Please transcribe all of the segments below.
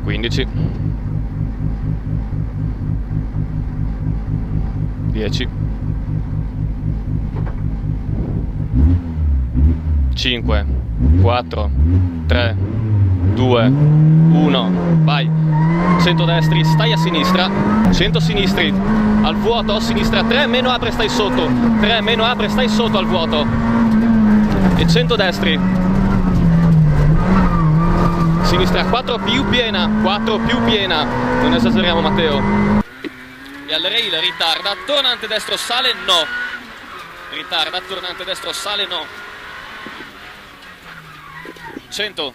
15, 10, 5, 4, 3, 2, 1, vai. 100 destri, stai a sinistra, 100 sinistri, al vuoto a sinistra, 3 meno apre stai sotto, 3 meno apre stai sotto al vuoto, e 100 destri, sinistra 4 più piena, 4 più piena, non esageriamo Matteo, e al rail ritarda, tornante destro sale no, ritarda, tornante destro sale no, 100,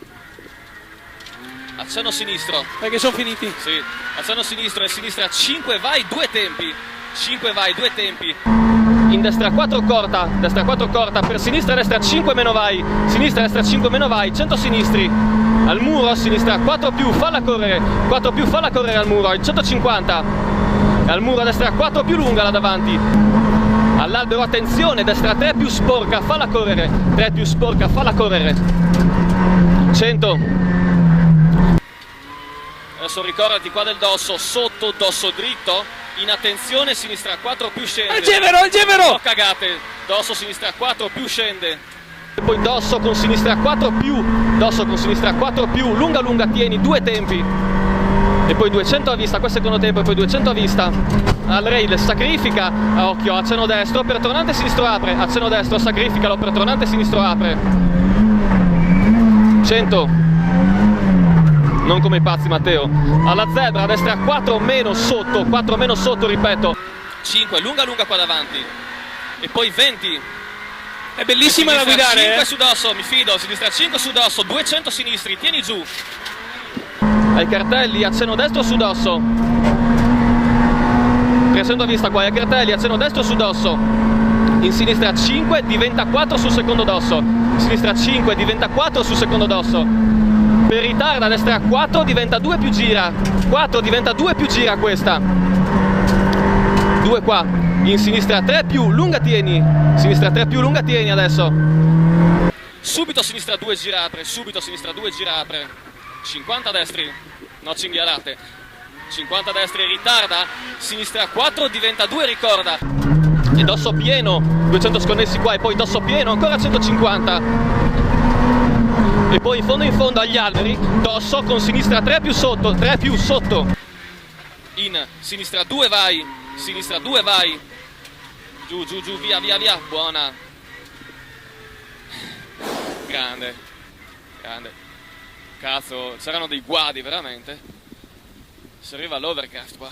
accenno sinistro, perché sono finiti. sì, accenno sinistro e sinistra 5 vai, 2 tempi, 5 vai, 2 tempi, in destra 4 corta, per sinistra destra 5 meno vai, sinistra destra 5 meno vai, 100 sinistri, al muro a sinistra 4 più, falla correre, 4 più, falla correre al muro, 150, al muro a destra 4 più lunga là davanti, all'albero attenzione, destra 3 più sporca, falla correre, 3 più sporca, falla correre, 100. Adesso ricordati qua del dosso, sotto, dosso dritto, in attenzione, sinistra 4 più scende. Al Gevero! Oh, cagate, dosso sinistra 4 più scende. E poi dosso con sinistra 4 più, lunga tieni, 2 tempi. E poi 200 a vista, questo secondo tempo, e poi 200 a vista. Al rail sacrifica, a occhio, accenno destro, per tornante sinistro apre, accenno destro, sacrificalo, per tornante sinistro apre. 100. Non come i pazzi Matteo, alla zebra a destra 4 meno sotto, ripeto, 5, lunga qua davanti, e poi 20, è bellissima da guidare, 5 su dosso, mi fido, sinistra 5 su dosso, 200 sinistri, tieni giù, ai cartelli, accenno destro su dosso, 300 a vista qua, ai cartelli, accenno destro su dosso, in sinistra 5 diventa 4 sul secondo dosso, sinistra 5 diventa 4 sul secondo dosso, per ritarda a destra 4 diventa 2 più gira, 4 diventa 2 più gira questa, 2 qua, in sinistra 3 più, lunga tieni, sinistra 3 più, lunga tieni adesso, subito sinistra 2 gira apre, 50 destri, no cinghialate, 50 destri ritarda, sinistra 4 diventa 2 ricorda, e dosso pieno, 200 sconnessi qua e poi dosso pieno, ancora 150, e poi in fondo agli alberi, dosso con sinistra 3 più sotto, in sinistra 2 vai, giù, via, buona, grande, cazzo, c'erano dei guadi veramente, si arriva all'overcast qua.